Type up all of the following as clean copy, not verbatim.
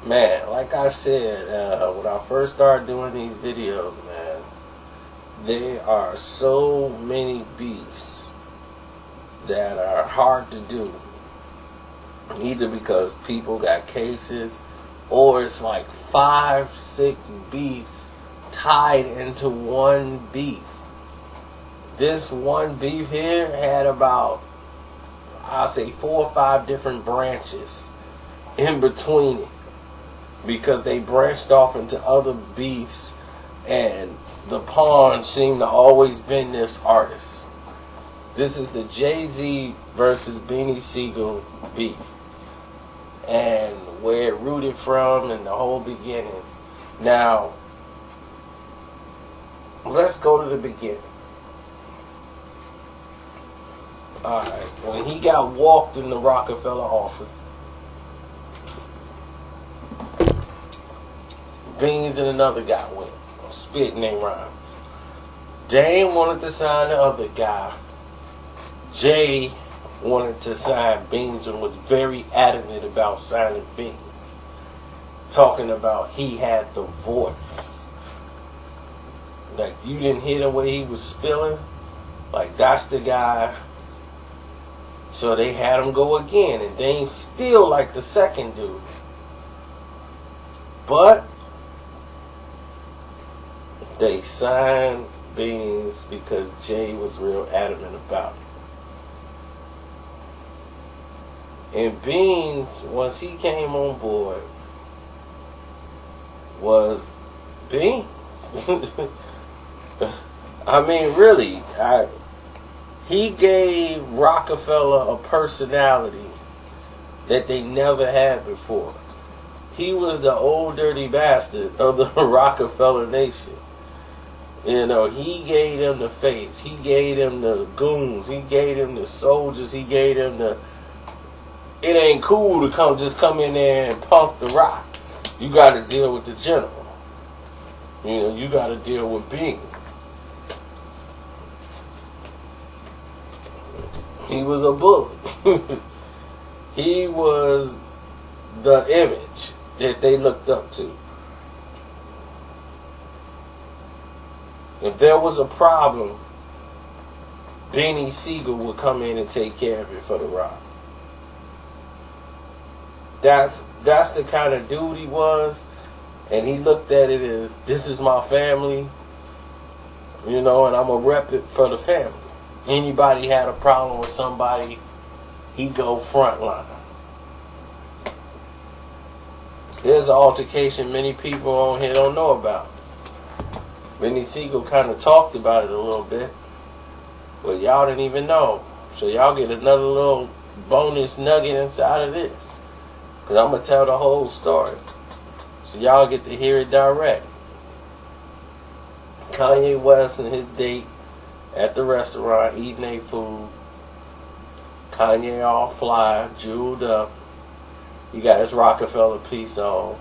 Man, like I said, when I first started doing these videos, man, there are so many beefs that are hard to do. Either because people got cases, or it's like 5-6 beefs tied into one beef. This one beef here had about, I'll say, 4 or 5 different branches in between it, because they branched off into other beefs, and the pawn seemed to always been this artist. This is the Jay-Z versus Beanie Sigel beef, and where it rooted from and the whole beginnings. Now, let's go to the beginning. Alright, when he got walked in the Roc-A-Fella office, Beans and another guy went. Spitting ain't rhyme. Dame wanted to sign the other guy. Jay wanted to sign Beans and was very adamant about signing Beans. Talking about he had the voice. Like, you didn't hear the way he was spilling? Like, that's the guy. So they had him go again, and Dame still like the second dude. But they signed Beans because Jay was real adamant about it. And Beans, once he came on board, was Beans. I mean, really, he gave Roc-A-Fella a personality that they never had before. He was the old dirty bastard of the Roc-A-Fella nation. You know, he gave them the face. He gave them the goons. He gave them the soldiers. He gave them the... It ain't cool to just come in there and punk the rock. You got to deal with the general. You know, you got to deal with Beans. He was a bully. He was the image that they looked up to. If there was a problem, Beanie Sigel would come in and take care of it for the Rock. That's the kind of dude he was, and he looked at it as, this is my family, you know, and I'm gonna rep it for the family. Anybody had a problem with somebody, he go frontline. There's an altercation many people on here don't know about. Beanie Sigel kind of talked about it a little bit, but y'all didn't even know. So y'all get another little bonus nugget inside of this, because I'm going to tell the whole story. So y'all get to hear it direct. Kanye West and his date at the restaurant eating their food. Kanye all fly, jeweled up. He got his Roc-A-Fella piece on.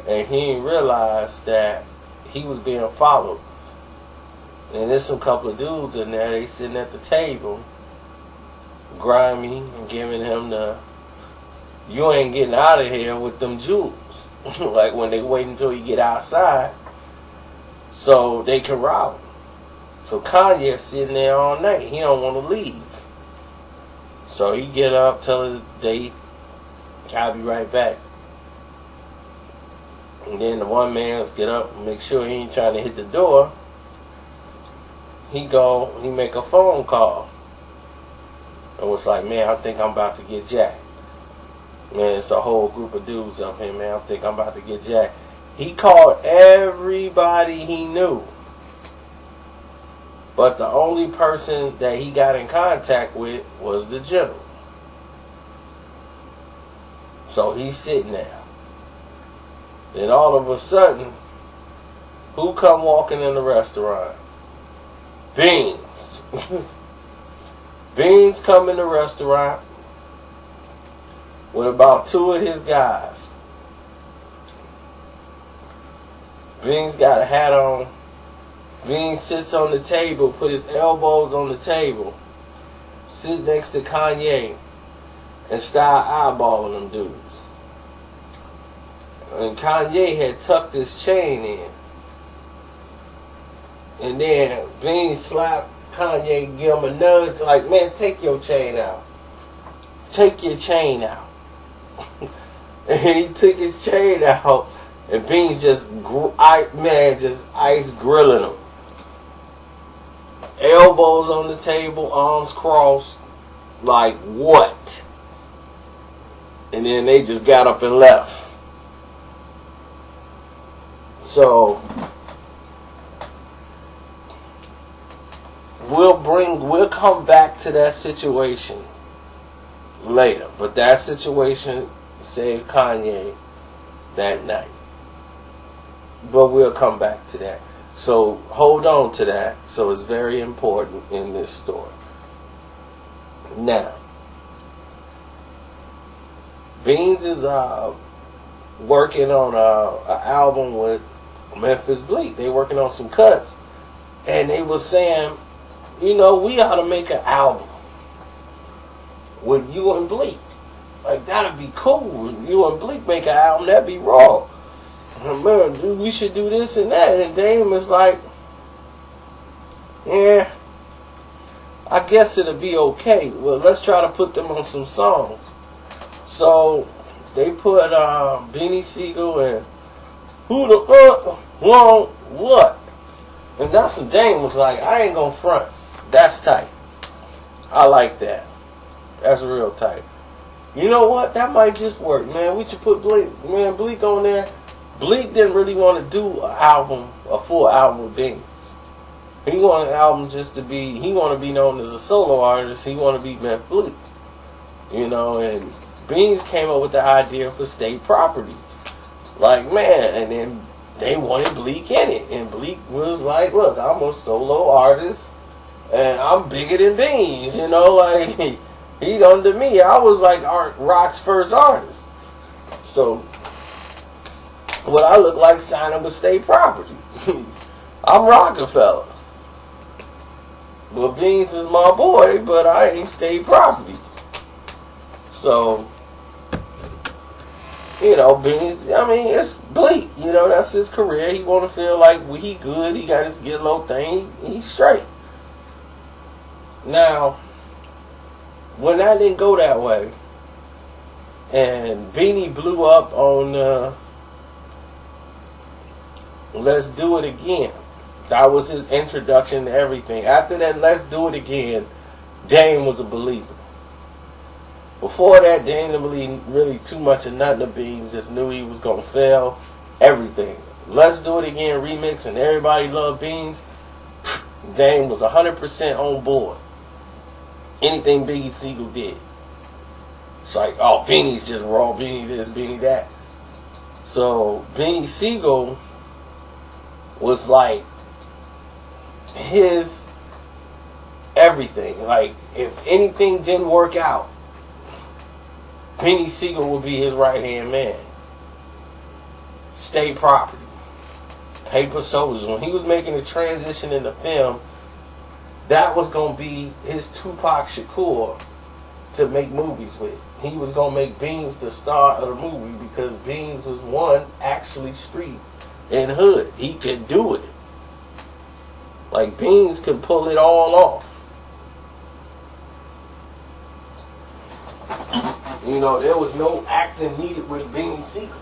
And he didn't realize that he was being followed. And there's some couple of dudes in there, they sitting at the table, grimy, and giving him the, you ain't getting out of here with them jewels. Like when they wait until you get outside so they can rob him. So Kanye's sitting there all night. He don't want to leave. So he get up, tell his date, I'll be right back. And then the one man's get up and make sure he ain't trying to hit the door. He make a phone call. And was like, man, I think I'm about to get jacked. Man, it's a whole group of dudes up here, man. I think I'm about to get jacked. He called everybody he knew. But the only person that he got in contact with was the general. So he's sitting there. Then all of a sudden, who come walking in the restaurant? Beans. Beans come in the restaurant with about 2 of his guys. Beans got a hat on. Beans sits on the table, put his elbows on the table, sit next to Kanye, and start eyeballing them dudes. And Kanye had tucked his chain in. And then Beanie slapped Kanye and give him a nudge like, man, take your chain out. Take your chain out. And he took his chain out, and Beans just ice grilling him. Elbows on the table, arms crossed, like what? And then they just got up and left. So we'll come back to that situation later, but that situation saved Kanye that night. But we'll come back to that. So hold on to that. So it's very important in this story. Now, Beans is working on an album with Memphis Bleak. They working on some cuts, and they was saying, you know, we ought to make an album with you and Bleak. Like, that'd be cool. If you and Bleak make an album, that'd be raw. Man, dude, we should do this and that. And Dame was like, yeah, I guess it'll be okay. Well, let's try to put them on some songs. So they put Beanie Sigel and Who the Want What? And that's when Dame was like, I ain't gonna front. That's tight. I like that. That's real tight. You know what? That might just work, man. We should put Bleak on there. Bleak didn't really want to do a full album with Beans. He wanted an album just to be, he want to be known as a solo artist. He want to be Memphis Bleak. You know, and Beans came up with the idea for State Property. Like, man, and then they wanted Bleak in it. And Bleak was like, look, I'm a solo artist, and I'm bigger than Beans. You know, like, he under me. I was like Roc's first artist. So what I look like signing with State Property. I'm Roc-A-Fella. But Beans is my boy, but I ain't State Property. So, you know, Beans, I mean, it's Bleak. You know, that's his career. He want to feel like he good. He got his get low thing. He's straight. Now, when that didn't go that way, and Beanie blew up on Let's Do It Again. That was his introduction to everything. After that, Let's Do It Again, Dame was a believer. Before that, Dame didn't believe really too much of nothing of Beans. Just knew he was going to fail everything. Let's Do It Again remix, and everybody loved Beans. Dame was 100% on board. Anything Beanie Sigel did. It's like, oh, Beanie's just raw, Beanie this, Beanie that. So, Beanie Sigel was like his everything. Like, if anything didn't work out, Beanie Sigel would be his right-hand man. State Property. Paper Soldiers. When he was making the transition in the film, that was going to be his Tupac Shakur to make movies with. He was going to make Beans the star of the movie because Beans was one actually street and hood. He could do it. Like, Beans could pull it all off. You know, there was no acting needed with Beanie Sigel.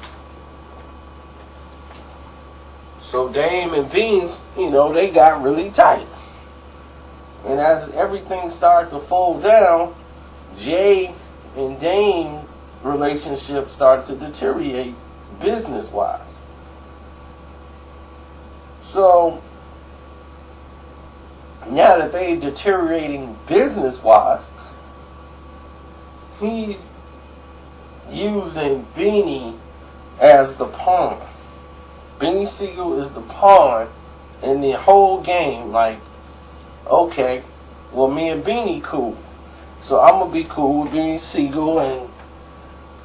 So Dame and Beans, you know, they got really tight. And as everything started to fold down, Jay and Dame relationship started to deteriorate business-wise. So now that they deteriorating business-wise, he's using Beanie as the pawn. Beanie Sigel is the pawn in the whole game. Like, okay, well, me and Beanie cool, so I'm gonna be cool with Beanie Sigel, and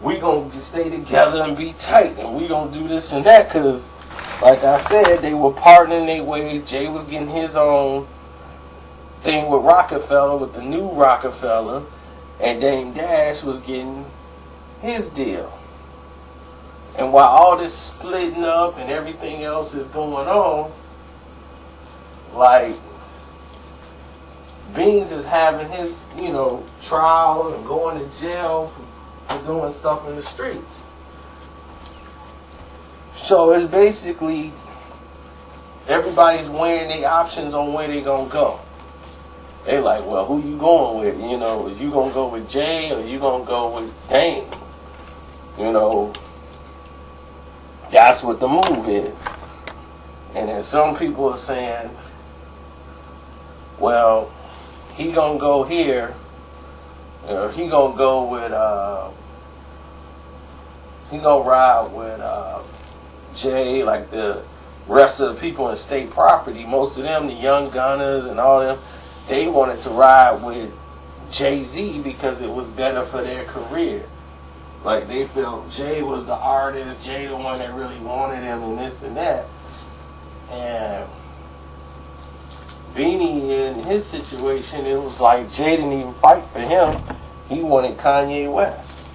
we gonna stay together and be tight, and we gonna do this and that, cause like I said, they were parting their ways. Jay was getting his own thing with Roc-A-Fella, with the new Roc-A-Fella, and Dame Dash was getting his deal. And while all this splitting up and everything else is going on, like, Beans is having his, trials and going to jail for doing stuff in the streets. So it's basically everybody's weighing their options on where they gonna go. They like, well, who you going with? Is you gonna go with Jay or you gonna go with Dame? That's what the move is. And then some people are saying, well, he gonna go here. He gonna go with he gonna ride with Jay, like the rest of the people in state property. Most of them, the young gunners and all them, they wanted to ride with Jay-Z because it was better for their career. Like, they felt Jay was the artist, Jay the one that really wanted him and this and that. And Beanie, in his situation, it was like Jay didn't even fight for him. He wanted Kanye West.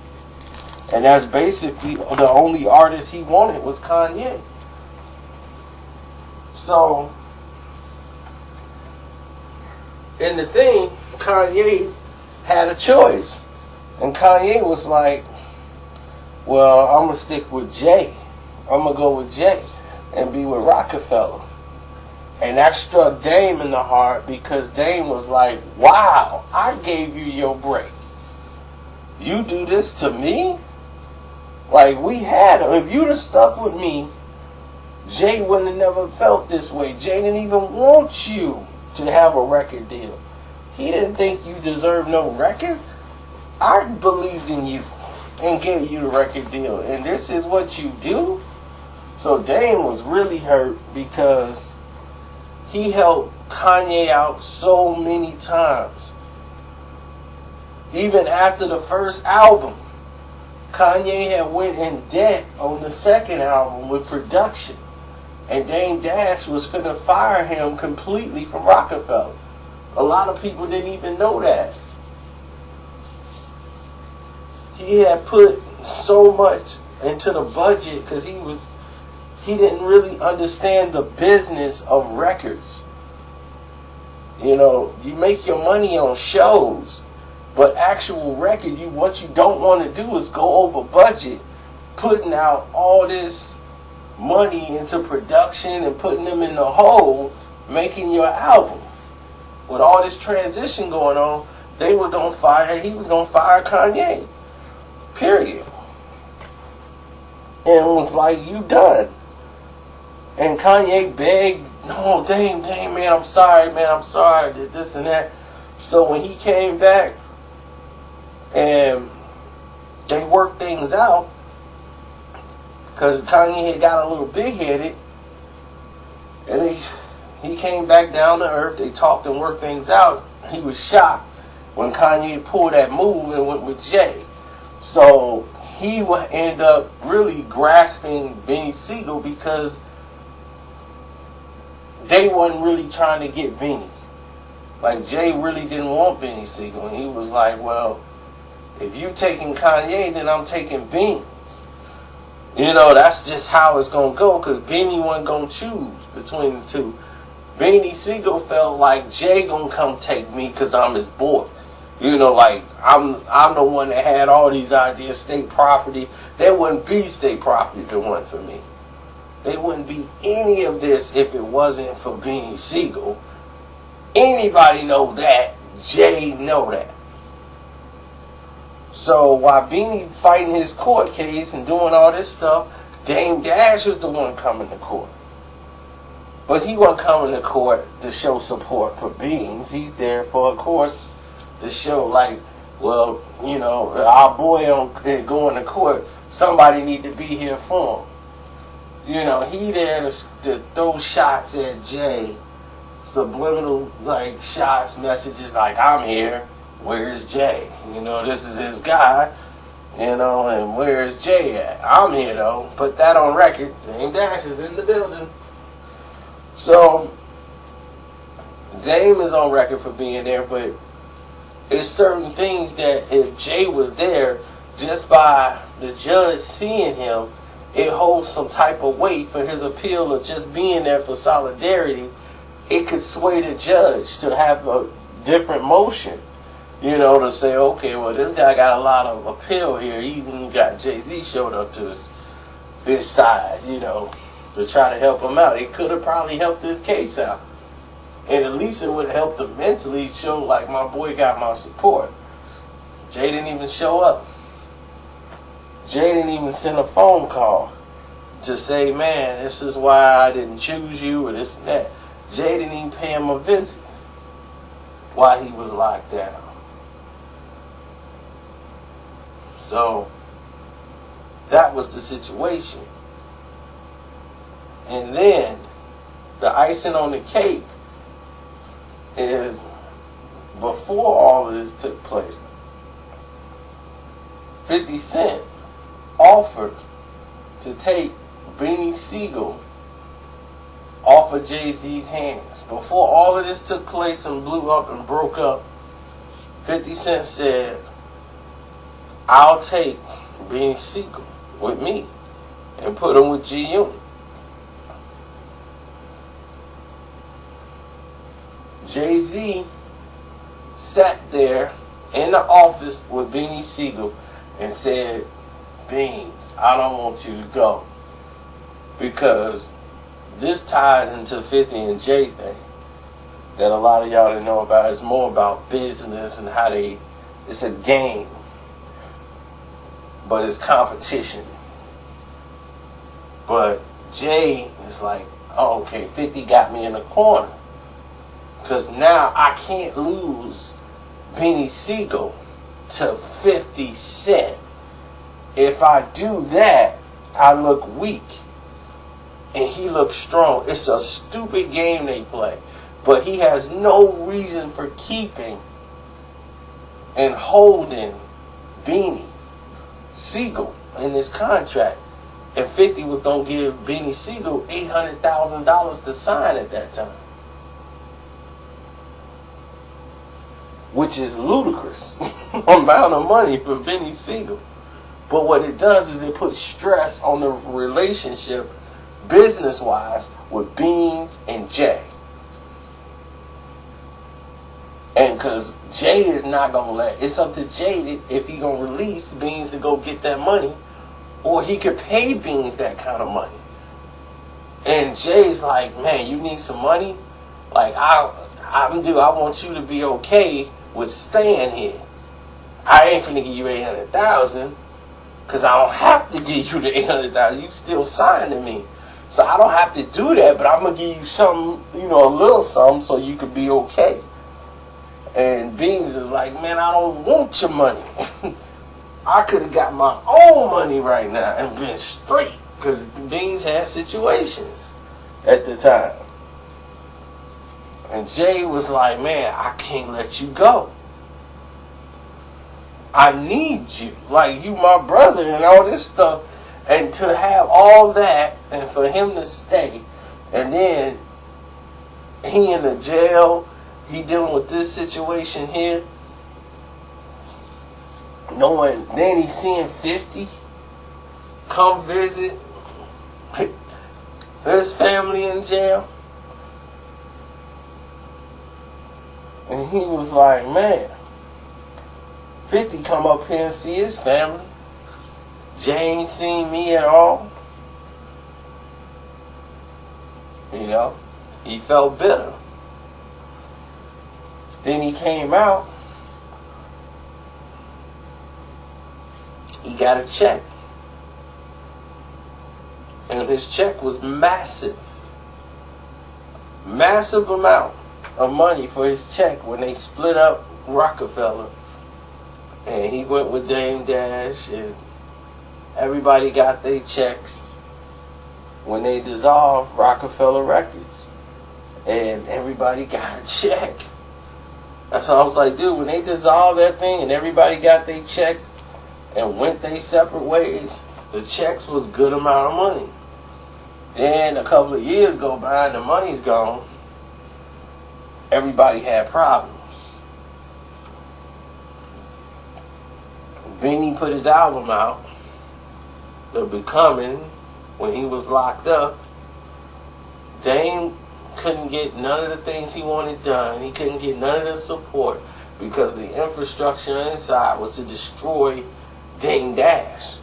And that's basically the only artist he wanted was Kanye. So, in the thing, Kanye had a choice. And Kanye was like, well, I'm going to stick with Jay. I'm going to go with Jay and be with Roc-A-Fella. And that struck Dame in the heart because Dame was like, wow, I gave you your break. You do this to me? Like, we had him. If you'd have stuck with me, Jay wouldn't have never felt this way. Jay didn't even want you to have a record deal. He didn't think you deserved no record. I believed in you and gave you the record deal. And this is what you do? So Dame was really hurt because he helped Kanye out so many times. Even after the first album, Kanye had went in debt on the second album with production. And Dame Dash was finna fire him completely from Roc-A-Fella. A lot of people didn't even know that. He had put so much into the budget because he didn't really understand the business of records. You make your money on shows, but actual record, what you don't want to do is go over budget, putting out all this money into production and putting them in the hole, making your album. With all this transition going on, he was going to fire Kanye. Period. And it was like, you done. And Kanye begged, no, Dame, man, I'm sorry, this and that. So when he came back and they worked things out, because Kanye had got a little big-headed, and he came back down to earth, they talked and worked things out. He was shocked when Kanye pulled that move and went with Jay. So he would end up really grasping Beanie Sigel because they wasn't really trying to get Beanie. Like, Jay really didn't want Beanie Sigel. And he was like, well, if you taking Kanye, then I'm taking Beans. That's just how it's going to go because Beanie wasn't going to choose between the two. Beanie Sigel felt like Jay going to come take me because I'm his boy. Like, I'm the one that had all these ideas, state property. There wouldn't be state property if it wasn't for me. There wouldn't be any of this if it wasn't for Beanie Sigel. Anybody know that. Jay know that. So while Beanie fighting his court case and doing all this stuff, Dame Dash was the one coming to court. But he wasn't coming to court to show support for Beans. He's there for, of course, to show like, well, our boy going to court, somebody need to be here for him. He there to throw shots at Jay, subliminal like shots, messages like, I'm here, where's Jay? This is his guy, and where's Jay at? I'm here though, put that on record, Dame Dash is in the building. So, Dame is on record for being there, but it's certain things that if Jay was there, just by the judge seeing him, it holds some type of weight for his appeal of just being there for solidarity, it could sway the judge to have a different motion. You know, to say, okay, well, this guy got a lot of appeal here. He even got Jay-Z showed up to his side, you know, to try to help him out. It could have probably helped his case out. And at least it would have helped him mentally show, like, my boy got my support. Jay didn't even show up. Jay didn't even send a phone call to say, man, this is why I didn't choose you or this and that. Jay didn't even pay him a visit while he was locked down. So, that was the situation. And then, the icing on the cake is, before all of this took place, 50 Cent offered to take Beanie Sigel off of Jay-Z's hands. Before all of this took place and blew up and broke up, 50 Cent said, I'll take Beanie Sigel with me and put him with G-Unit. Jay-Z sat there in the office with Beanie Sigel and said, Beans, I don't want you to go, because this ties into 50 and Jay thing that a lot of y'all didn't know about. It's more about business and how it's a game, but it's competition. But Jay is like, oh, okay, 50 got me in the corner, because now I can't lose Beanie Sigel to 50 Cent. If I do that, I look weak and he looks strong. It's a stupid game they play, but he has no reason for keeping and holding Beanie Sigel in this contract. And 50 was going to give Beanie Sigel $800,000 to sign at that time, which is ludicrous amount of money for Beanie Sigel. But what it does is it puts stress on the relationship, business-wise, with Beans and Jay. And because Jay is not going to it's up to Jay if he going to release Beans to go get that money, or he could pay Beans that kind of money. And Jay's like, man, you need some money? Like, I want you to be okay with staying here. I ain't finna give you $800,000, because I don't have to give you the $800,000. You still signing me. So I don't have to do that, but I'm going to give you something, a little something so you could be okay. And Beans is like, man, I don't want your money. I could have got my own money right now and been straight, because Beans had situations at the time. And Jay was like, man, I can't let you go. I need you. Like, you my brother and all this stuff. And to have all that and for him to stay, and then he in the jail, he dealing with this situation here, knowing, then he's seeing 50 come visit his family in jail. And he was like, man, 50 come up here and see his family. Jay ain't seen me at all. He felt bitter. Then he came out. He got a check. And his check was massive. Massive amount of money for his check when they split up Roc-A-Fella. And he went with Dame Dash, and everybody got their checks when they dissolved Roc-A-Fella Records. And everybody got a check. That's how I was like, dude, when they dissolved that thing and everybody got their check and went their separate ways, the checks was a good amount of money. Then a couple of years go by and the money's gone. Everybody had problems. Beanie put his album out, The Becoming, when he was locked up, Dame couldn't get none of the things he wanted done. He couldn't get none of the support because the infrastructure inside was to destroy Dame Dash.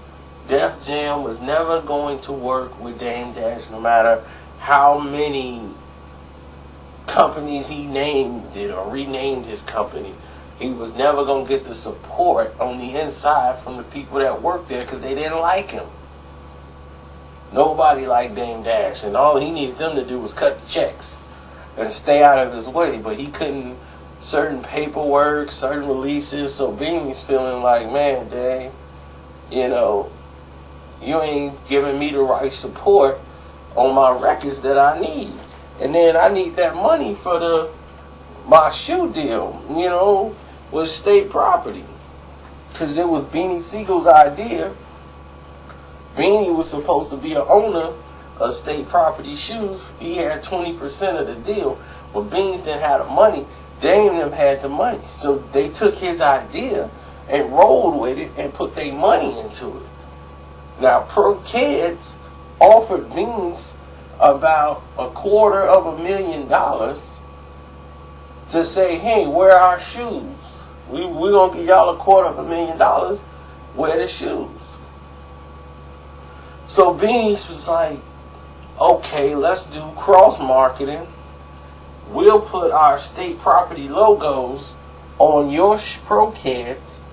Def Jam was never going to work with Dame Dash, no matter how many companies he named it or renamed his company. He was never going to get the support on the inside from the people that worked there because they didn't like him. Nobody liked Dame Dash, and all he needed them to do was cut the checks and stay out of his way. But he couldn't, certain paperwork, certain releases. So Beanie's feeling like, man, Dame, you know, you ain't giving me the right support on my records that I need. And then I need that money for my shoe deal, you know, with state property. Because it was Beanie Siegel's idea. Beanie was supposed to be an owner of state property shoes. He had 20% of the deal. But Beans didn't have the money. Dame and them had the money. So they took his idea and rolled with it and put their money into it. Now, Pro Kids offered Beans about $250,000 to say, hey, wear our shoes. We're going to give y'all $250,000. Wear the shoes. So Beans was like, okay, let's do cross-marketing. We'll put our state property logos on your Pro Kids,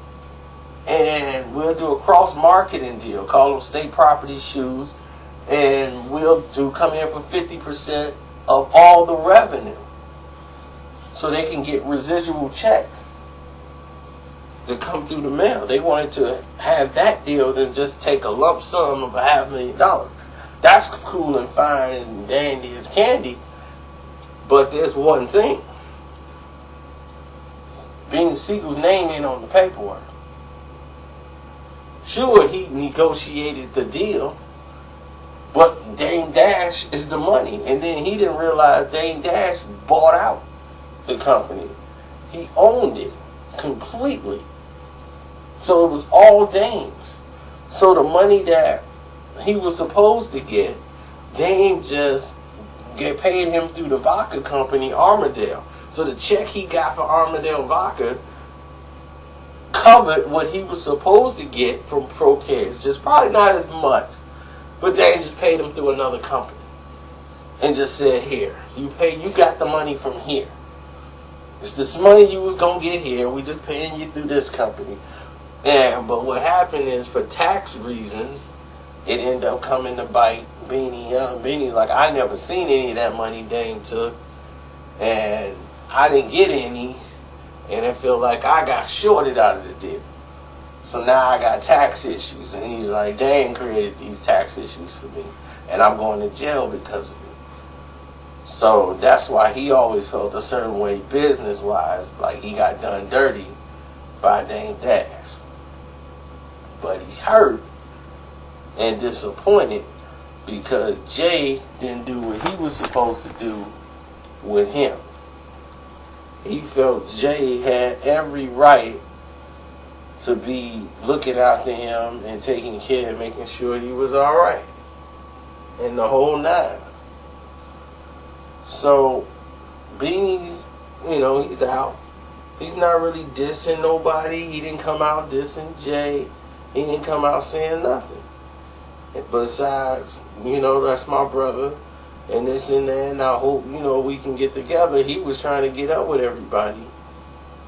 and we'll do a cross-marketing deal. Call them state property shoes. And we'll come in for 50% of all the revenue, so they can get residual checks that come through the mail. They wanted to have that deal than just take a lump sum of $500,000. That's cool and fine and dandy as candy. But there's one thing. Beanie Siegel's name ain't on the paperwork. Sure, he negotiated the deal, but Dame Dash is the money. And then he didn't realize Dame Dash bought out the company. He owned it completely. So it was all Dame's. So the money that he was supposed to get, Dame just paid him through the vodka company, Armadale. So the check he got for Armadale Vodka covered what he was supposed to get from Pro Kids. Just probably not as much. But Dame just paid him through another company and just said, here, you got the money from here. It's this money you was going to get here. We just paying you through this company. But what happened is, for tax reasons, it ended up coming to bite Beanie. Beanie's like, I never seen any of that money Dame took, and I didn't get any, and I feel like I got shorted out of the deal. So now I got tax issues. And he's like, Dame created these tax issues for me, and I'm going to jail because of it. So that's why he always felt a certain way business-wise, like he got done dirty by Dame Dash. But he's hurt and disappointed because Jay didn't do what he was supposed to do with him. He felt Jay had every right to be looking after him and taking care and making sure he was all right. And the whole nine. So, Beanie's, he's out. He's not really dissing nobody. He didn't come out dissing Jay. He didn't come out saying nothing. Besides, that's my brother. And this and that. And I hope, we can get together. He was trying to get up with everybody.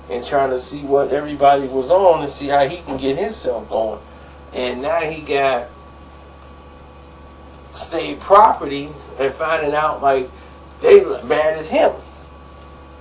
And trying to see what everybody was on and see how he can get himself going. And now he got state property and finding out like they mad at him.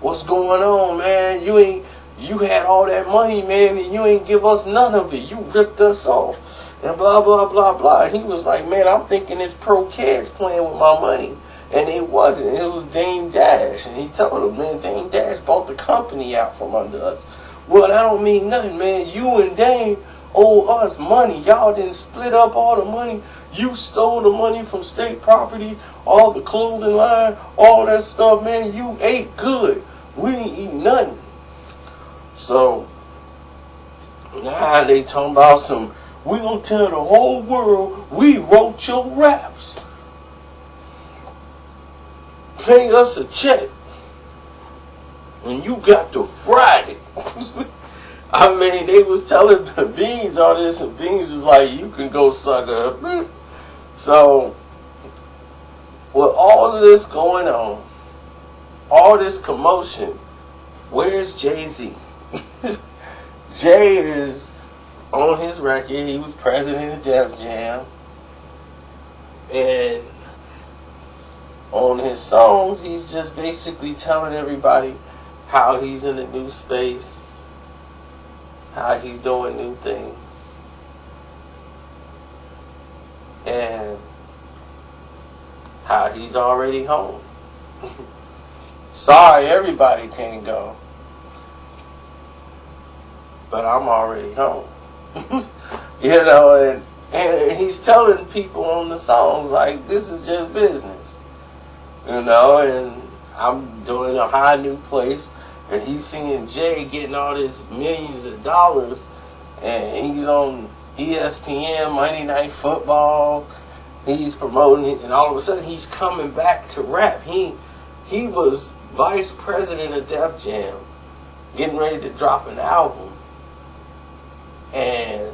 What's going on, man? You had all that money, man, and you ain't give us none of it. You ripped us off. And blah, blah, blah, blah. He was like, man, I'm thinking it's Pro Kids playing with my money. And it wasn't. It was Dame Dash. And he told him, man, Dame Dash bought the company out from under us. Well, that don't mean nothing, man. You and Dame owe us money. Y'all didn't split up all the money. You stole the money from state property, all the clothing line, all that stuff, man. You ate good. We ain't eat nothing. So, now they talking about some We gonna tell the whole world we wrote your raps. Pay us a check. And you got to Friday. I mean, they was telling Beans all this, and Beans was like, you can go suck her. So, with all of this going on, all this commotion, where's Jay-Z? Jay is on his record. He was president of Def Jam. And on his songs, he's just basically telling everybody how he's in a new space, how he's doing new things. And how he's already home. Sorry, everybody can't go. But I'm already home. You know, and he's telling people on the songs, like, this is just business. You know, and I'm doing a high new place, and he's seeing Jay getting all these millions of dollars, and he's on ESPN, Monday Night Football, he's promoting it, and all of a sudden he's coming back to rap. He was vice president of Def Jam, getting ready to drop an album. And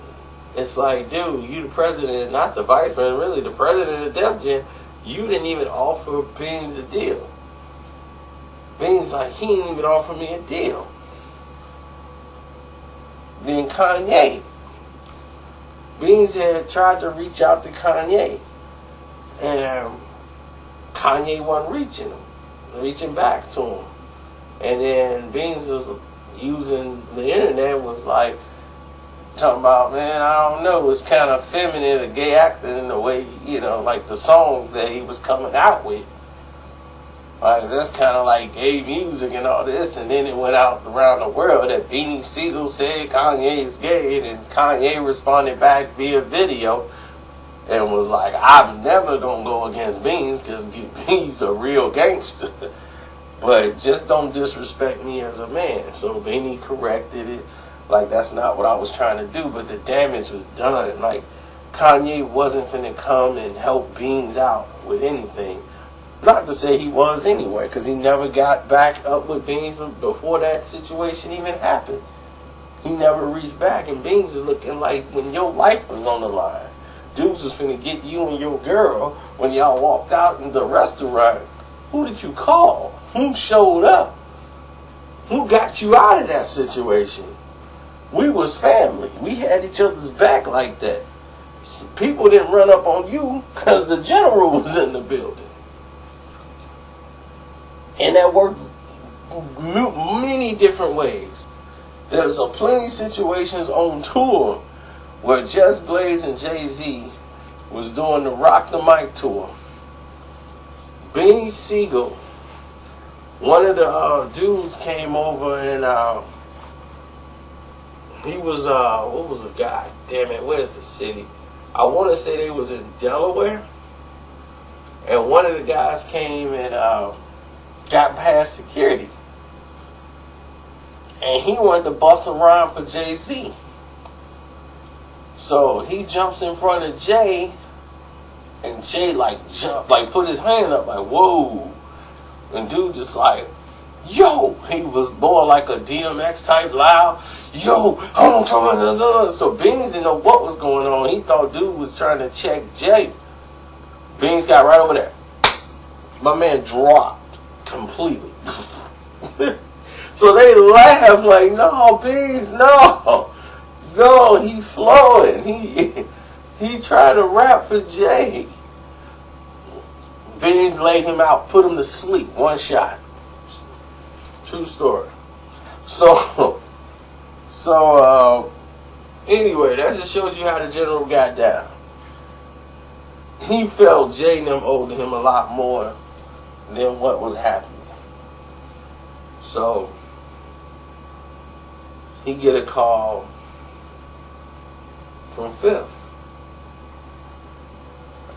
it's like, dude, you the president, not the vice president, really the president of Def Jam. You didn't even offer Beans a deal. Beans like, he didn't even offer me a deal. Then Kanye. Beans had tried to reach out to Kanye. And Kanye wasn't reaching back to him. And then Beans was using the internet, was like, talking about, man, I don't know, it's kind of feminine or gay acting in the way, you know, like the songs that he was coming out with. Like, that's kind of like gay music and all this, and then it went out around the world that Beanie Sigel said Kanye is gay, and then Kanye responded back via video and was like, I'm never going to go against Beans because Beans a real gangster. But just don't disrespect me as a man. So Beanie corrected it. Like, that's not what I was trying to do, but the damage was done. Like, Kanye wasn't finna come and help Beans out with anything. Not to say he was anyway, because he never got back up with Beans before that situation even happened. He never reached back, and Beans is looking like when your life was on the line. Dudes was finna get you and your girl when y'all walked out in the restaurant. Who did you call? Who showed up? Who got you out of that situation? We was family. We had each other's back like that. People didn't run up on you because the general was in the building. And that worked many different ways. There's plenty of situations on tour where Just Blaze and Jay-Z was doing the Rock the Mic tour. Beanie Sigel, one of the dudes came over and he was, what was the guy? Damn it, where's the city? I want to say they was in Delaware. And one of the guys came and got past security. And he wanted to bust a rhyme for Jay-Z. So he jumps in front of Jay, and Jay put his hand up like, whoa. And dude just like, yo, he was more like a DMX type loud. Yo, I'm coming. So Beans didn't know what was going on. He thought dude was trying to check Jay. Beans got right over there. My man dropped completely. So they laughed like, no, Beans, no. No, he flowing. He tried to rap for Jay. Beans laid him out, put him to sleep, one shot. True story. So anyway, that just showed you how the general got down. He felt Jay and them owed him a lot more than what was happening. So he get a call from Fifth.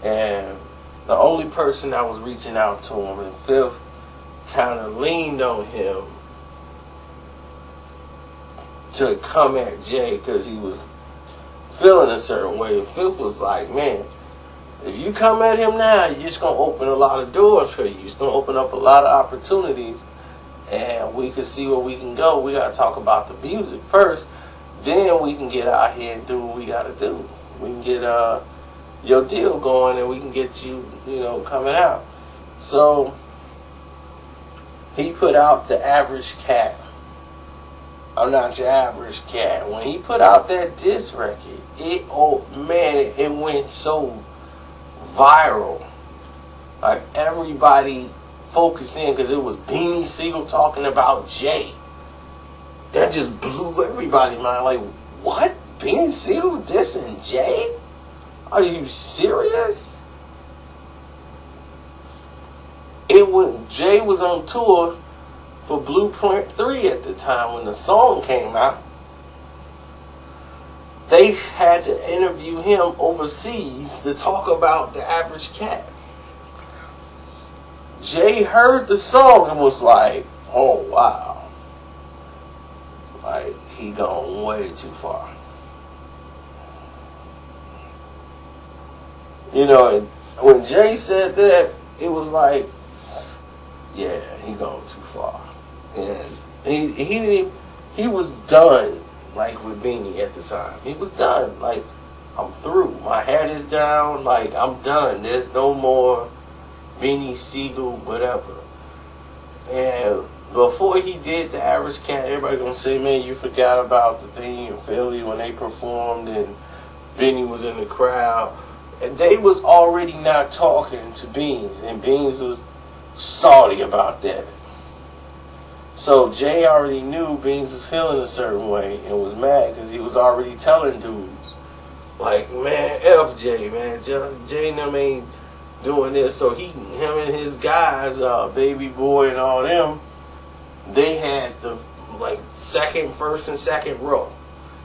And the only person that was reaching out to him, and Fifth kind of leaned on him to come at Jay because he was feeling a certain way. And Fifth was like, man, if you come at him now, you're just going to open a lot of doors for you. It's going to open up a lot of opportunities. And we can see where we can go. We got to talk about the music first. Then we can get out here and do what we got to do. We can get your deal going, and we can get you, coming out. So he put out The Average Cat. I'm Not Your Average Cat. When he put out that diss record, it went so viral. Like, everybody focused in because it was Beanie Sigel talking about Jay. That just blew everybody's mind. Like, what? Beanie Sigel dissing Jay? Are you serious? Jay was on tour for Blueprint 3 at the time when the song came out. They had to interview him overseas to talk about The Average Cat. Jay heard the song and was like, oh wow. Like, he gone way too far. And when Jay said that, it was like, yeah, he gone too far. And he was done, like, with Beanie at the time. He was done. Like, I'm through. My head is down. Like, I'm done. There's no more Beanie Sigel, whatever. And before he did The Average Cat, everybody gonna say, man, you forgot about the thing in Philly when they performed and Beanie was in the crowd. And they was already not talking to Beans, and Beans was salty about that. So Jay already knew Beans was feeling a certain way and was mad because he was already telling dudes, like, man, F Jay, man. Jay and them ain't doing this. So him and his guys, Baby Boy and all them, they had the first and second row.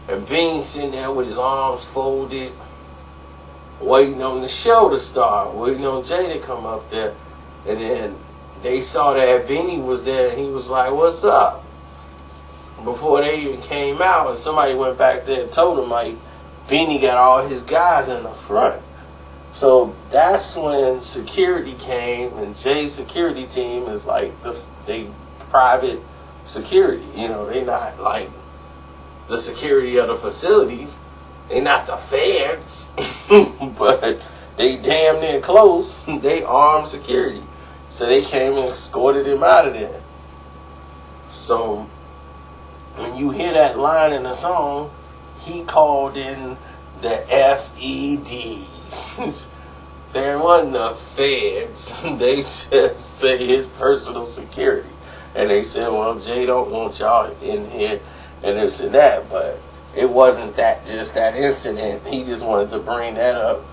And Beans sitting there with his arms folded, waiting on the show to start, waiting on Jay to come up there. And then they saw that Beanie was there, and he was like, what's up? Before they even came out, and somebody went back there and told him, like, Beanie got all his guys in the front. So that's when security came, and Jay's security team is like they private security. They not like the security of the facilities. They not the feds, but they damn near close. They armed security. So they came and escorted him out of there. So when you hear that line in the song, he called in the FEDs. There wasn't the feds. They just say his personal security. And they said, well, Jay don't want y'all in here and this and that. But it wasn't just that incident. He just wanted to bring that up.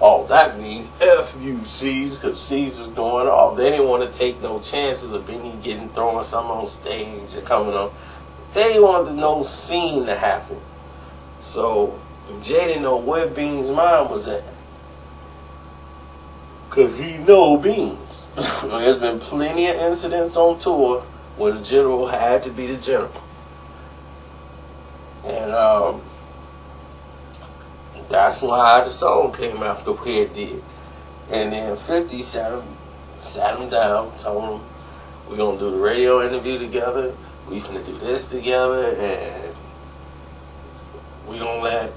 Oh, that means F you, C's, because C's is going off. They didn't want to take no chances of Beanie throwing something on stage or coming on. They wanted no scene to happen. So Jay didn't know where Bean's mind was at. Because he know Beans. There's been plenty of incidents on tour where the general had to be the general. And that's why the song came out the way it did. And then 50 sat him down, told him, we're going to do the radio interview together, we finna do this together, and we going to let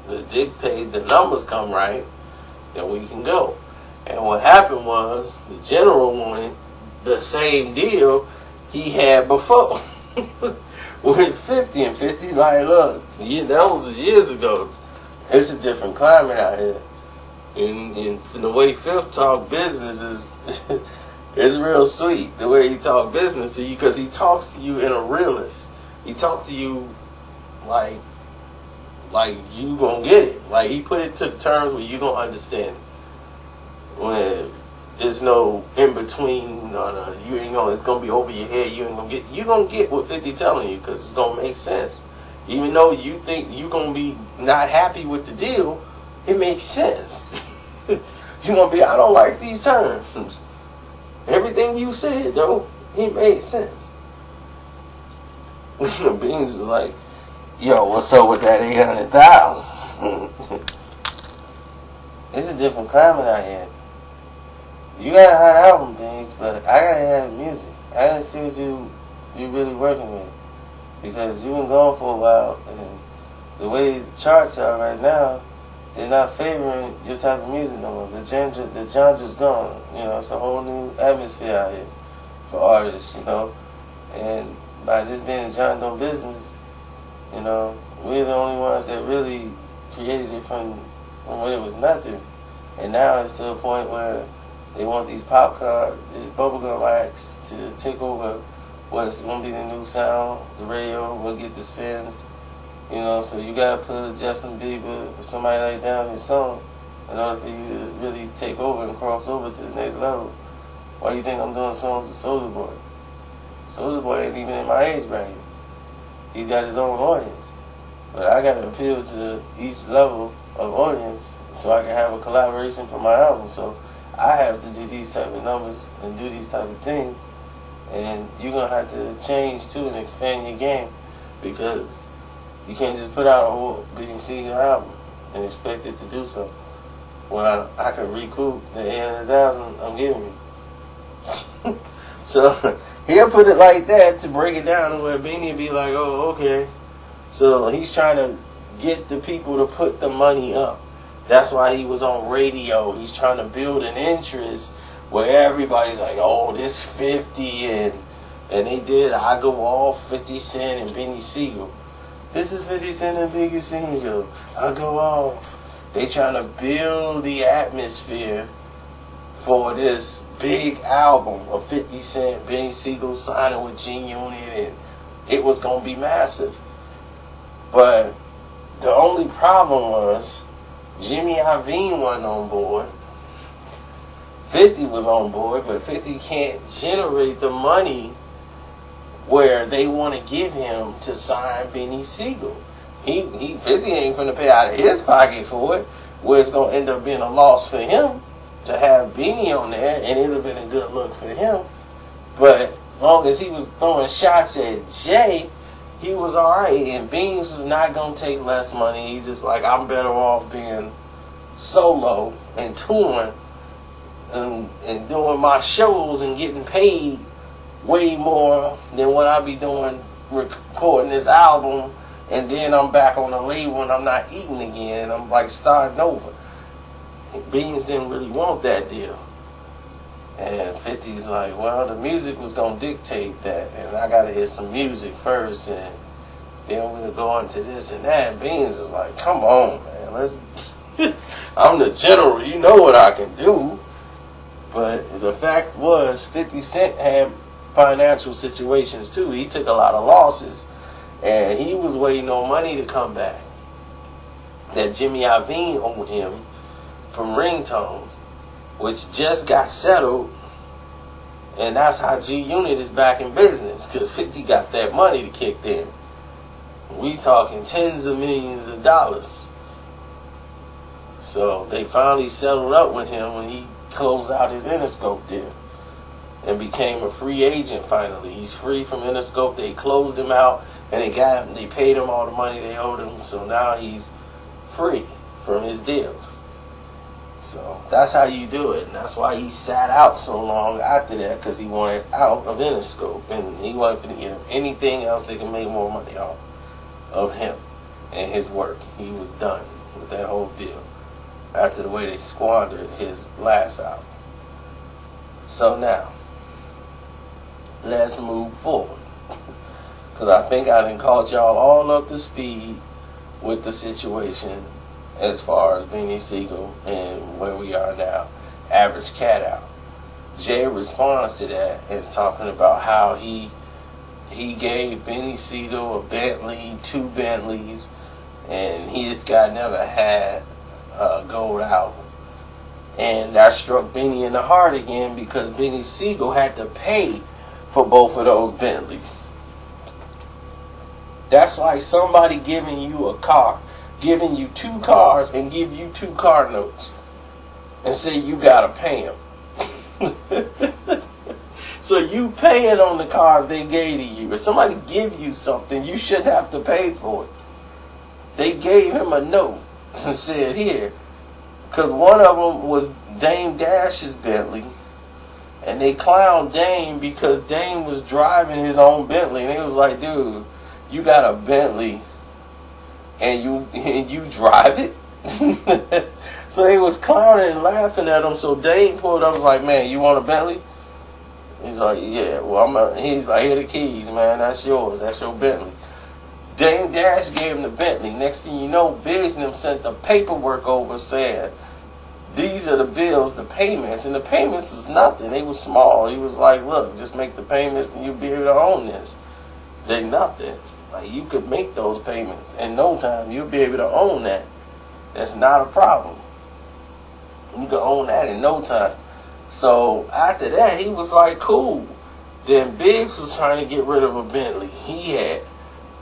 the dictate the numbers come right, then we can go. And what happened was, the general wanted the same deal he had before with 50. And 50 like, look, that was years ago. It's a different climate out here. And the way Fifth talk business is it's real sweet. The way he talk business to you, because he talks to you in a realist. He talk to you like you gonna get it. Like, he put it to the terms where you gonna understand it. When there's no in between, you ain't gonna. It's gonna be over your head. You gonna get what 50 telling you, because it's gonna make sense. Even though you think you gonna be not happy with the deal, it makes sense. You gonna be, I don't like these terms. Everything you said though, it made sense. Beans is like, Yo, what's up with that 800,000? It's a different climate out here. You got a hot album, Beans, but I gotta have music. I gotta see what you really working with, because you've been gone for a while, and the way the charts are right now, they're not favoring your type of music no more. The genre's gone. You know, it's a whole new atmosphere out here for artists. You know, and by just being a John Doe business, you know, we're the only ones that really created it from when it was nothing, and now it's to a point where they want these these bubblegum acts to take over what's going to be the new sound. The radio will get the spins, you know, so you got to put a Justin Bieber or somebody like that on your song in order for you to really take over and cross over to the next level. Why do you think I'm doing songs with Soulja Boy? Soulja Boy ain't even in my age bracket. He got his own audience. But I got to appeal to each level of audience so I can have a collaboration for my album. So I have to do these type of numbers and do these type of things, and you're going to have to change too and expand your game, because you can't just put out a whole Beanie Sigel album and expect it to do so. Well, I can recoup the 800,000 I'm giving you. So he'll put it like that to break it down to where Beanie be like, oh, okay. So he's trying to get the people to put the money up. That's why he was on radio. He's trying to build an interest where everybody's like, oh, this 50 and they did I Go Off, 50 Cent and Beanie Sigel. This is 50 Cent and Beanie Sigel. I Go Off. They trying to build the atmosphere for this big album of 50 Cent, Beanie Sigel signing with G-Unit, and it was going to be massive. But the only problem was Jimmy Iovine wasn't on board. 50 was on board, but 50 can't generate the money where they want to give him to sign Beanie Sigel. 50 ain't finna pay out of his pocket for it, where it's gonna end up being a loss for him to have Beanie on there, and it would have been a good look for him. But as long as he was throwing shots at Jay, he was alright, and Beans is not gonna take less money. He's just like, I'm better off being solo and touring and doing my shows and getting paid way more than what I be doing recording this album, and then I'm back on the label and I'm not eating again. I'm like starting over. And Beans didn't really want that deal. And 50's like, well, the music was going to dictate that, and I got to hear some music first, and then we'll go into this and that. And Beans is like, come on, man, let's I'm the general, you know what I can do. But the fact was, 50 Cent had financial situations too. He took a lot of losses, and he was waiting on money to come back that Jimmy Iovine owed him from ringtones, which just got settled, and that's how G-Unit is back in business, because 50 got that money to kick in. We talking tens of millions of dollars. So they finally settled up with him when he closed out his Interscope deal and became a free agent finally. He's free from Interscope. They closed him out, and they paid him all the money they owed him, so now he's free from his deals. So that's how you do it, and that's why he sat out so long after that, because he wanted out of Interscope, and he wasn't going to give him anything else that can make more money off of him and his work. He was done with that whole deal after the way they squandered his last album. So now, let's move forward, because I think I done caught y'all all up to speed with the situation as far as Beanie Sigel and where we are now. Average cat out. Jay responds to that and is talking about how he gave Beanie Sigel a Bentley, 2 Bentleys, and this guy never had a gold album. And that struck Beanie in the heart again, because Beanie Sigel had to pay for both of those Bentleys. That's like somebody giving you a car, giving you 2 cars and give you 2 car notes and say you gotta pay them. So you paying on the cars they gave to you. If somebody give you something, you shouldn't have to pay for it. they gave him a note and said, here, because one of them was Dame Dash's Bentley, and they clowned Dame because Dame was driving his own Bentley, and they was like, dude, you got a Bentley and you drive it? So they was clowning and laughing at him. So Dame pulled up, was like, man, you want a Bentley? He's like, yeah. Well, he's like, here the keys, man. That's yours. That's your Bentley. Dame Dash gave him the Bentley. Next thing you know, Biggs and them sent the paperwork over saying, these are the bills, the payments. And the payments was nothing. They was small. He was like, look, just make the payments and you'll be able to own this. They nothing. Like, you could make those payments in no time. You'll be able to own that. That's not a problem. You can own that in no time. So after that, he was like, cool. Then Biggs was trying to get rid of a Bentley he had.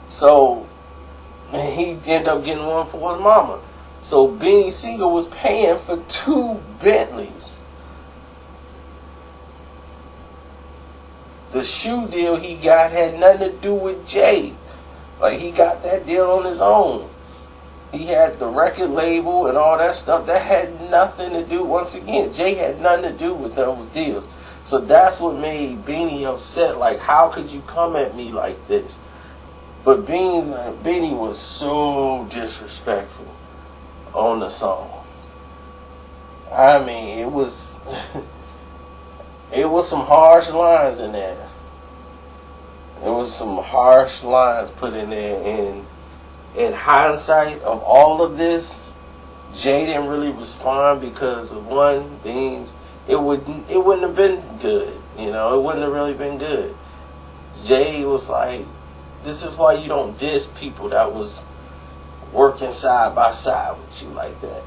So he ended up getting one for his mama. So Beanie Sigel was paying for 2 Bentleys. The shoe deal he got had nothing to do with Jay. Like, he got that deal on his own. He had the record label and all that stuff. That had nothing to do, once again, Jay had nothing to do with those deals. So that's what made Beanie upset. Like, how could you come at me like this? But Beanie was so disrespectful on the song. I mean, it was it was some harsh lines in there. There was some harsh lines put in there, and in hindsight of all of this, Jay didn't really respond because of one, Beans. It wouldn't have been good. You know, it wouldn't have really been good. Jay was like, this is why you don't diss people that was working side by side with you like that.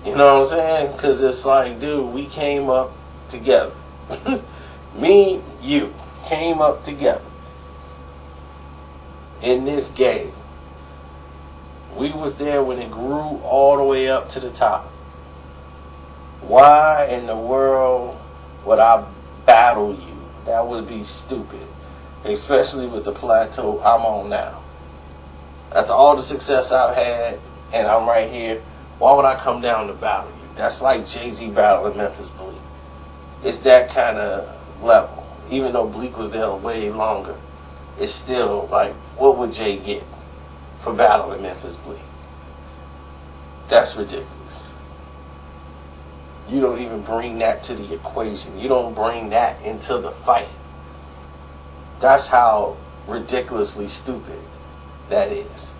You know what I'm saying? Because it's like, dude, we came up together. Me, you came up together in this game. We was there when it grew all the way up to the top. Why in the world would I battle you? That would be stupid. Especially with the plateau I'm on now. After all the success I've had, and I'm right here, why would I come down to battle you? That's like Jay-Z battling Memphis Bleak. It's that kind of level. Even though Bleak was there way longer, it's still like, what would Jay get for battling Memphis Bleak? That's ridiculous. You don't even bring that to the equation. You don't bring that into the fight. That's how ridiculously stupid that is.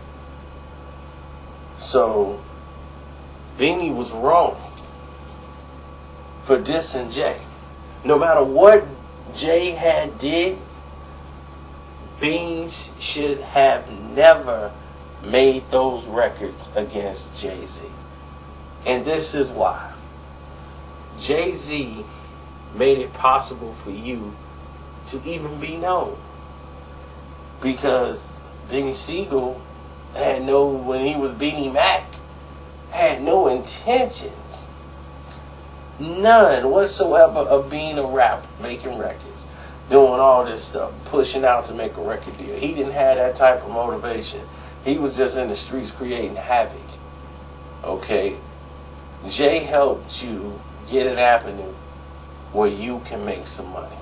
So, Beanie was wrong for dissing Jay. No matter what Jay had did, Beans should have never made those records against Jay-Z. And this is why. Jay-Z made it possible for you to even be known. Because Beanie Sigel had when he was Beanie Mac, had no intentions, none whatsoever, of being a rapper, making records, doing all this stuff, pushing out to make a record deal. He didn't have that type of motivation. He was just in the streets creating havoc. Okay? Jay helped you get an avenue where you can make some money.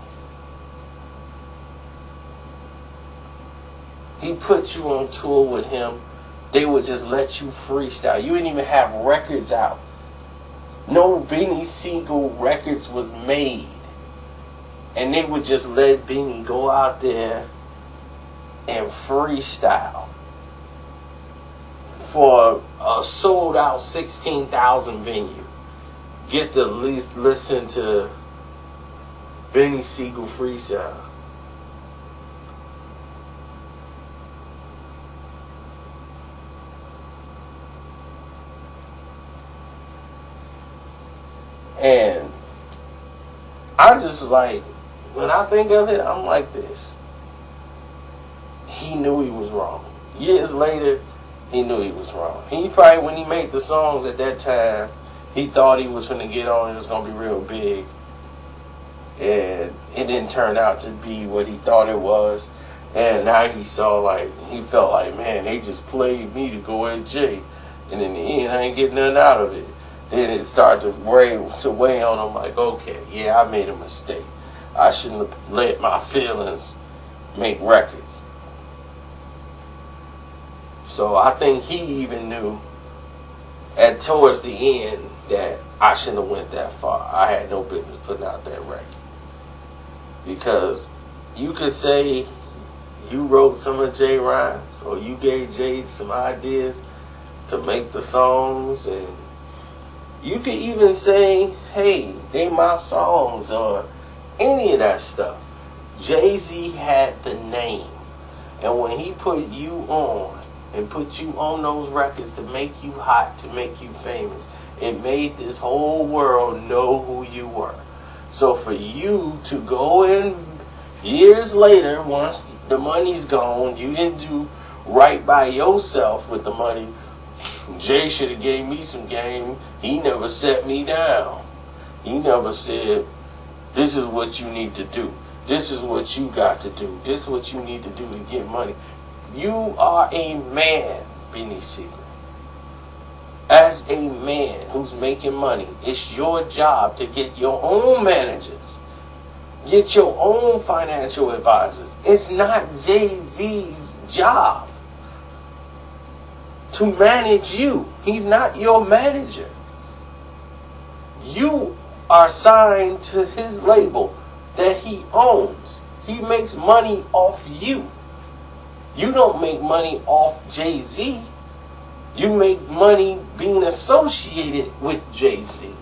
He put you on tour with him. They would just let you freestyle. You didn't even have records out. No Beanie Sigel records was made. And they would just let Beanie go out there and freestyle for a sold out 16,000 venue. Get to at least listen to Beanie Sigel freestyle. And I just like, when I think of it, I'm like this. He knew he was wrong. Years later, he knew he was wrong. He probably, when he made the songs at that time, he thought he was going to get on, it was going to be real big. And it didn't turn out to be what he thought it was. And now he felt like, man, they just played me to go at Jay. And in the end, I ain't getting nothing out of it. Then it started to weigh on him like, okay, yeah, I made a mistake. I shouldn't have let my feelings make records. So I think he even knew towards the end that I shouldn't have went that far. I had no business putting out that record. Because you could say you wrote some of Jay rhymes, or you gave Jay some ideas to make the songs, and you could even say, hey, they my songs, or any of that stuff. Jay-Z had the name, and when he put you on and put you on those records to make you hot, to make you famous, it made this whole world know who you were. So for you to go in years later, once the money's gone, you didn't do right by yourself with the money. Jay should have gave me some game. He never set me down. He never said, this is what you need to do. This is what you got to do. This is what you need to do to get money. You are a man, Beanie Sigel. As a man who's making money, it's your job to get your own managers. Get your own financial advisors. It's not Jay-Z's job to manage you. He's not your manager. You are signed to his label that he owns. He makes money off you. You don't make money off Jay-Z. You make money being associated with Jay-Z.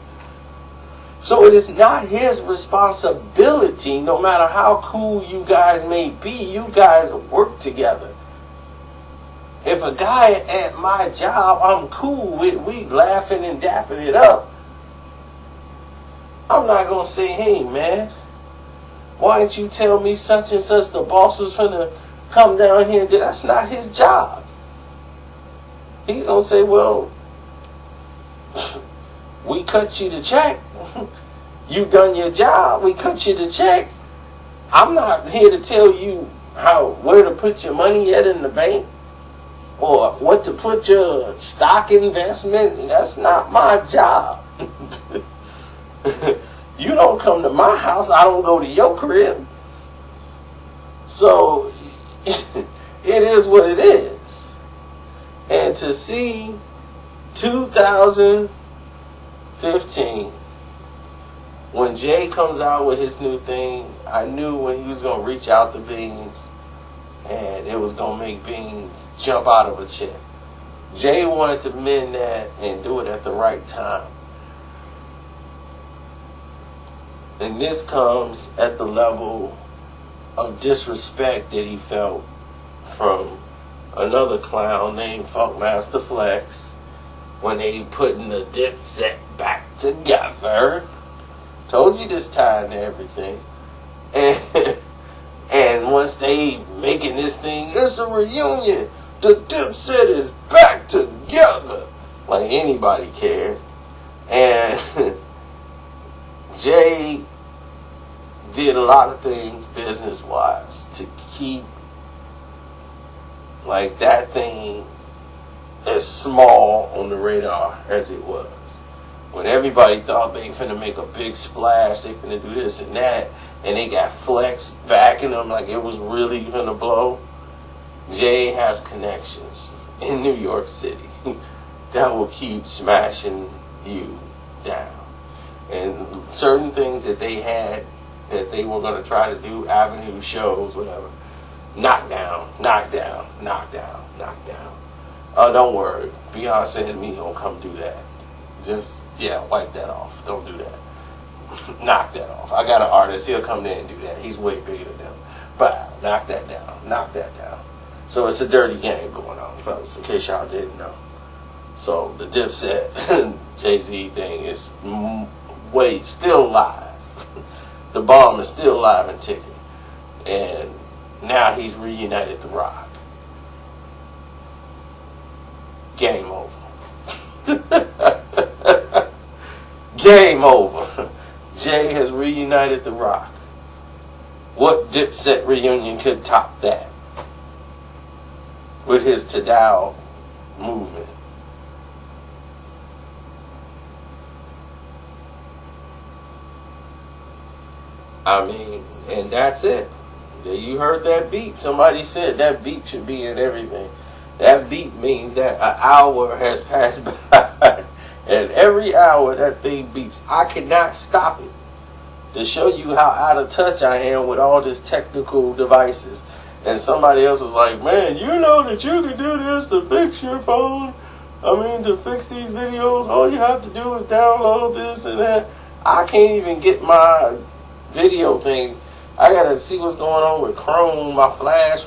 So it is not his responsibility, no matter how cool you guys may be, you guys work together. If a guy at my job I'm cool with, we laughing and dapping it up, I'm not going to say, hey man, why didn't you tell me such and such, the boss was going to come down here and do? That's not his job. He's going to say, well, we cut you the check. You done your job. We cut you the check. I'm not here to tell you where to put your money at in the bank, or what to put your stock investment. That's not my job. You don't come to my house, I don't go to your crib. So it is what it is. And to see 2015, when Jay comes out with his new thing, I knew when he was going to reach out to Beans and it was going to make Beans jump out of a chair. Jay wanted to mend that and do it at the right time. And this comes at the level of disrespect that he felt from another clown named Funkmaster Flex when they putting the Dipset back together. Told you this time and everything. And once they making this thing, it's a reunion. The Dipset is back together. Like anybody cared. And Jay did a lot of things business-wise to keep like that thing as small on the radar as it was. When everybody thought they finna make a big splash, they finna do this and that, and they got Flex backing them like it was really gonna blow, Jay has connections in New York City that will keep smashing you down. And certain things that they had that they were going to try to do, avenue shows, whatever, knock down, knock down, knock down, knock down. Don't worry, Beyonce and me gonna come do that. Just, wipe that off. Don't do that. Knock that off. I got an artist, he'll come there and do that. He's way bigger than them. But knock that down, knock that down. So it's a dirty game going on, fellas, in case y'all didn't know. So the Dipset Jay-Z thing is still live. The bomb is still live and ticking. And now he's reunited the Roc. Game over. Game over. Jay has reunited the Roc. What Dipset reunion could top that? with his Tadao movement. I mean, and that's it. You heard that beep. Somebody said that beep should be in everything. That beep means that an hour has passed by. And every hour that thing beeps, I cannot stop it. To show you how out of touch I am with all these technical devices. And somebody else is like, man, you know that you can do this to fix your phone. To fix these videos. All you have to do is download this and that. I can't even get my video thing. I gotta see what's going on with Chrome, my flash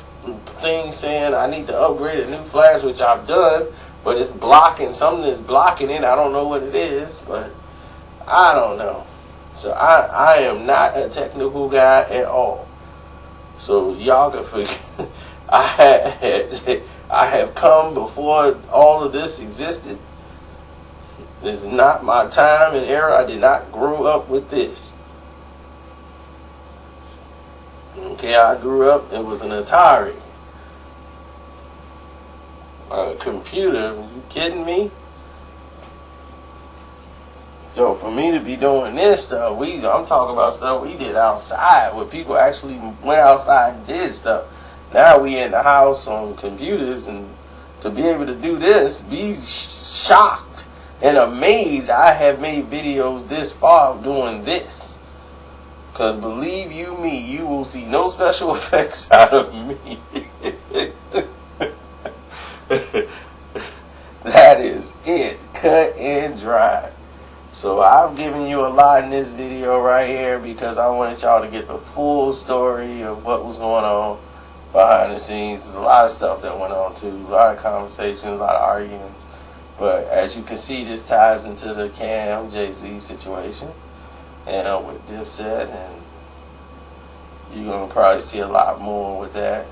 thing saying I need to upgrade a new flash, which I've done, but it's blocking, something is blocking it. I don't know what it is, but I don't know. So I am not a technical guy at all. So y'all can forget. I have come before all of this existed. This is not my time and era. I did not grow up with this. Okay, I grew up, it was an Atari. A computer, are you kidding me? So for me to be doing this stuff, I'm talking about stuff we did outside, where people actually went outside and did stuff. Now we in the house on computers, and to be able to do this, be shocked and amazed I have made videos this far doing this. Because believe you me, you will see no special effects out of me. That is it. Cut and dry. So I've given you a lot in this video right here because I wanted y'all to get the full story of what was going on behind the scenes. There's a lot of stuff that went on too. A lot of conversations, a lot of arguments. But as you can see, this ties into the Cam Jay-Z situation. And with Dipset, and you're going to probably see a lot more with that,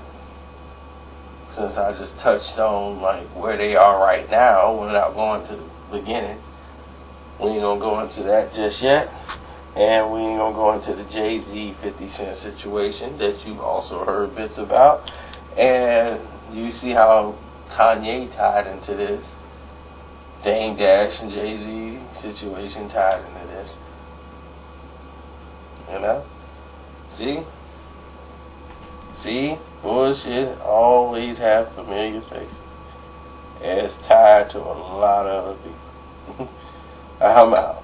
since I just touched on like where they are right now without going to the beginning. We ain't going to go into that just yet, and we ain't going to go into the Jay-Z 50 Cent situation that you've also heard bits about, and you see how Kanye tied into this, Dame Dash and Jay-Z situation tied into this. You know? See? Bullshit always have familiar faces. It's tied to a lot of other people. I'm out.